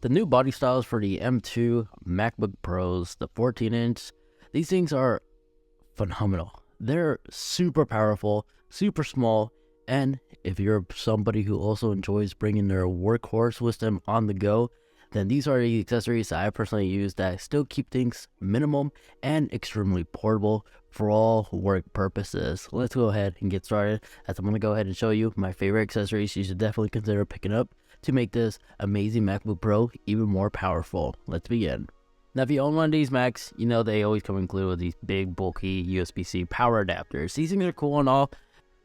The new body styles for the M2 MacBook Pros, the 14-inch, these things are phenomenal. They're super powerful, super small, and if you're somebody who also enjoys bringing their workhorse with them on the go, then these are the accessories that I personally use that still keep things minimum and extremely portable for all work purposes. Let's go ahead and get started, as I'm going to go ahead and show you my favorite accessories you should definitely consider picking up to make this amazing MacBook Pro even more powerful. Let's begin. Now, if you own one of these Macs, you know they always come included with these big, bulky USB-C power adapters. These things are cool and all.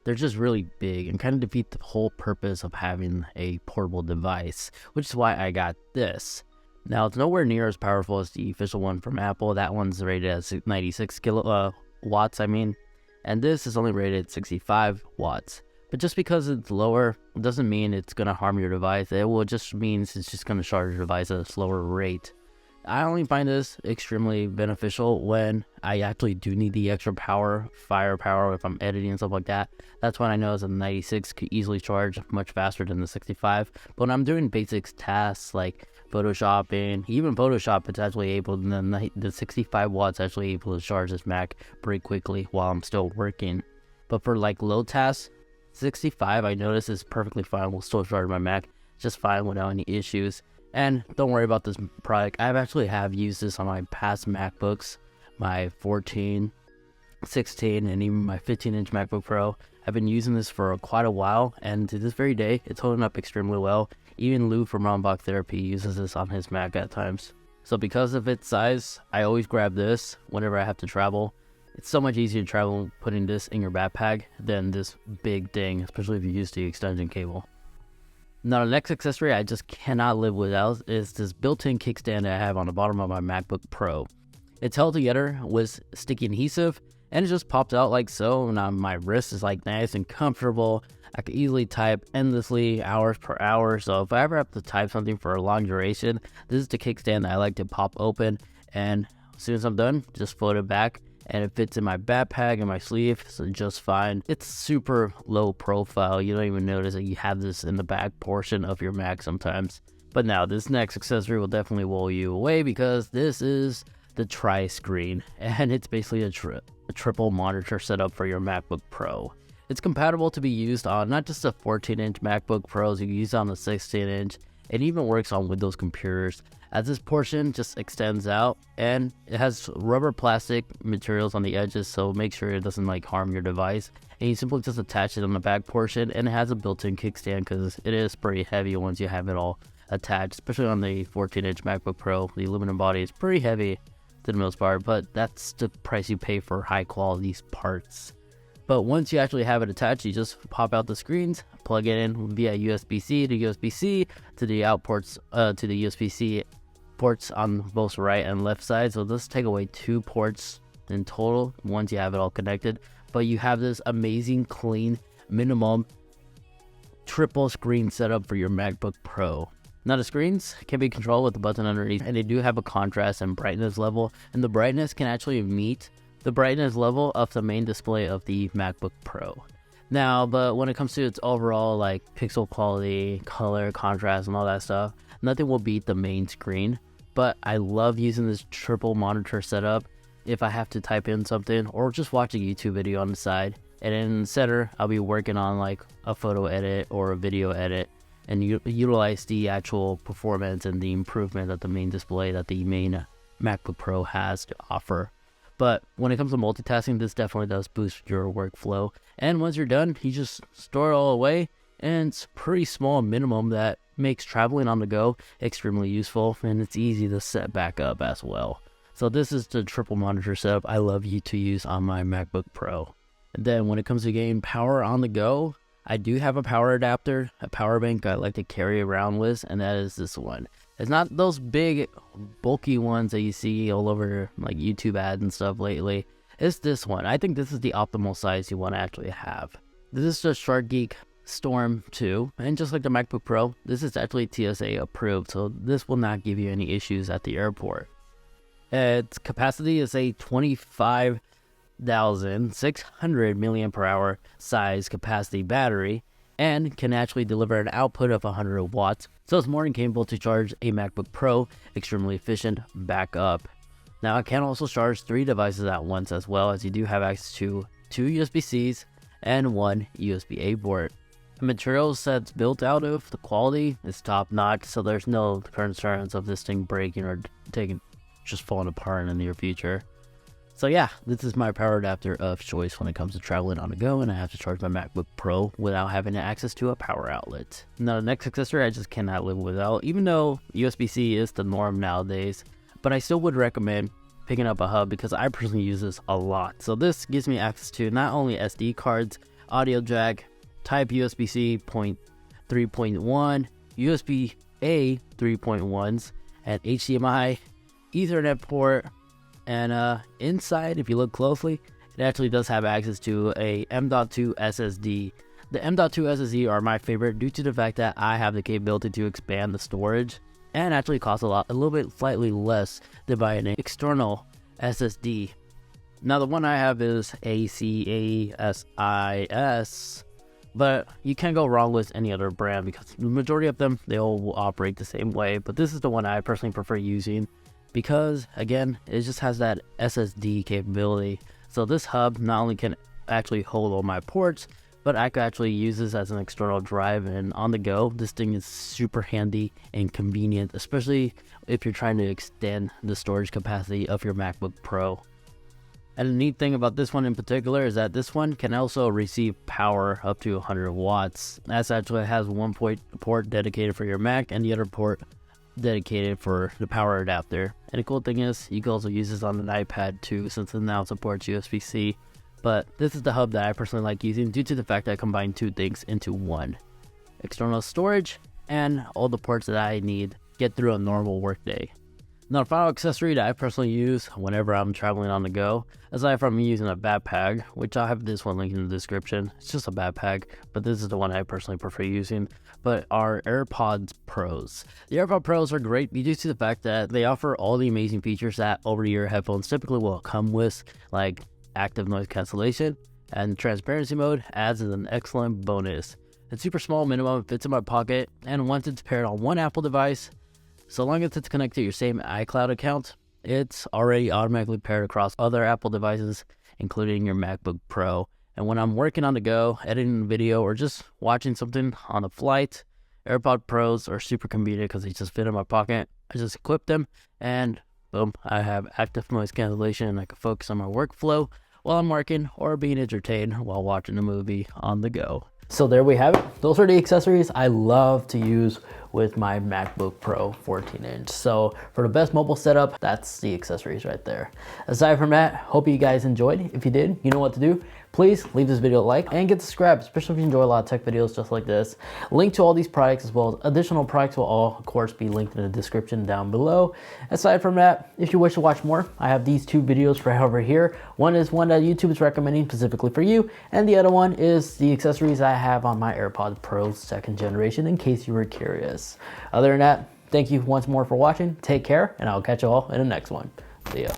They're just really big and kind of defeat the whole purpose of having a portable device, which is why I got this. Now, it's nowhere near as powerful as the official one from Apple. That one's rated at 96 watts, and this is only rated 65 watts. But just because it's lower doesn't mean it's going to harm your device. It just means it's just going to charge your device at a slower rate. I only find this extremely beneficial when I actually do need the extra firepower if I'm editing and stuff like that. That's when I know the 96 could easily charge much faster than the 65. But when I'm doing basic tasks like photoshopping, even Photoshop, it's actually able, the 65 watts actually able to charge this Mac pretty quickly while I'm still working. But for like low tasks, 65 I notice is perfectly fine. Will still charge my Mac just fine without any issues. And don't worry about this product. I actually have used this on my past MacBooks, my 14, 16, and even my 15-inch MacBook Pro. I've been using this for quite a while, and to this very day, it's holding up extremely well. Even Lou from Rombach Therapy uses this on his Mac at times. So because of its size, I always grab this whenever I have to travel. It's so much easier to travel putting this in your backpack than this big thing, especially if you use the extension cable. Now, the next accessory I just cannot live without is this built-in kickstand that I have on the bottom of my MacBook Pro. It's held together with sticky adhesive, and it just pops out like so. Now my wrist is like nice and comfortable. I can easily type endlessly, hours per hour. So if I ever have to type something for a long duration, this is the kickstand that I like to pop open, and as soon as I'm done, just fold it back. And it fits in my backpack and my sleeve, so just fine. It's super low profile. You don't even notice that you have this in the back portion of your Mac sometimes. But now, this next accessory will definitely blow you away, because this is the tri-screen, and it's basically a triple monitor setup for your MacBook Pro. It's compatible to be used on not just the 14-inch MacBook Pros, you can use it on the 16-inch. It even works on Windows computers, as this portion just extends out, and it has rubber plastic materials on the edges, so make sure it doesn't like harm your device. And you simply just attach it on the back portion, and it has a built-in kickstand because it is pretty heavy once you have it all attached, especially on the 14-inch MacBook Pro. The aluminum body is pretty heavy to the most part, but that's the price you pay for high quality parts. But once you actually have it attached, you just pop out the screens, plug it in via USB-C to USB-C to the out ports, to the USB-C ports on both right and left side. So this take away 2 ports in total once you have it all connected. But you have this amazing, clean, minimum triple screen setup for your MacBook Pro. Now, the screens can be controlled with the button underneath, and they do have a contrast and brightness level, and the brightness can actually meet the brightness level of the main display of the MacBook Pro. Now, but when it comes to its overall like pixel quality, color, contrast, and all that stuff, nothing will beat the main screen. But I love using this triple monitor setup if I have to type in something or just watch a YouTube video on the side. And in the center, I'll be working on like a photo edit or a video edit, and utilize the actual performance and the improvement of the main display that the main MacBook Pro has to offer. But when it comes to multitasking, this definitely does boost your workflow. And once you're done, you just store it all away, and it's pretty small minimum that makes traveling on the go extremely useful, and it's easy to set back up as well. So this is the triple monitor setup I love to use on my MacBook Pro. And then when it comes to getting power on the go, I do have a power adapter, a power bank I like to carry around with, and that is this one. It's not those big, bulky ones that you see all over like YouTube ads and stuff lately. It's this one. I think this is the optimal size you want to actually have. This is the shargeek Storm 2, and just like the MacBook Pro, this is actually TSA approved, so this will not give you any issues at the airport. Its capacity is a 25,600 milliampere hour size capacity battery, and can actually deliver an output of 100 watts, so it's more than capable to charge a MacBook Pro extremely efficient backup. Now it can also charge 3 devices at once, as well as you do have access to 2 USB-Cs and 1 USB-A port. The materials that's built out of, the quality is top notch, so there's no concerns of this thing breaking or just falling apart in the near future. So yeah, this is my power adapter of choice when it comes to traveling on the go, and I have to charge my MacBook Pro without having access to a power outlet. Now the next accessory I just cannot live without, even though USB-C is the norm nowadays, but I still would recommend picking up a hub because I personally use this a lot. So this gives me access to not only SD cards, audio jack, Type USB-C 3.1, USB-A 3.1s, and HDMI, Ethernet port, and inside, if you look closely, it actually does have access to a M.2 SSD. The M.2 SSD are my favorite due to the fact that I have the capability to expand the storage and actually cost a little bit slightly less than buying an external SSD. Now the one I have is acasis, but you can't go wrong with any other brand because the majority of them, they all will operate the same way. But this is the one I personally prefer using because, again, it just has that SSD capability. So this hub not only can actually hold all my ports, but I could actually use this as an external drive, and on the go, this thing is super handy and convenient, especially if you're trying to extend the storage capacity of your MacBook Pro. And the neat thing about this one in particular is that this one can also receive power up to 100 watts. As actually has one port dedicated for your Mac and the other port dedicated for the power adapter. And the cool thing is you can also use this on an iPad too, since it now supports USB-C. But this is the hub that I personally like using due to the fact that I combine 2 things into one: external storage and all the ports that I need to get through a normal workday. Now, the final accessory that I personally use whenever I'm traveling on the go, aside from me using a backpack, which I have this one linked in the description. It's just a backpack, but this is the one I personally prefer using, but are Airpods Pros. The Airpods Pros are great due to the fact that they offer all the amazing features that over-the-ear headphones typically will come with, like active noise cancellation, and transparency mode adds as an excellent bonus. It's super small minimum, fits in my pocket, and once it's paired on one Apple device, so long as it's connected to your same iCloud account, it's already automatically paired across other Apple devices, including your MacBook Pro. And when I'm working on the go, editing a video, or just watching something on a flight, AirPods Pros are super convenient because they just fit in my pocket. I just equip them, and boom, I have active noise cancellation, and I can focus on my workflow while I'm working or being entertained while watching a movie on the go. So there we have it. Those are the accessories I love to use with my MacBook Pro 14-inch. So for the best mobile setup, that's the accessories right there. Aside from that, hope you guys enjoyed. If you did, you know what to do. Please leave this video a like and get subscribed, especially if you enjoy a lot of tech videos just like this. Link to all these products as well as additional products will all, of course, be linked in the description down below. Aside from that, if you wish to watch more, I have these 2 videos right over here. One is one that YouTube is recommending specifically for you, and the other one is the accessories I have on my AirPods Pro 2nd generation, in case you were curious. Other than that, thank you once more for watching. Take care, and I'll catch you all in the next one. See ya.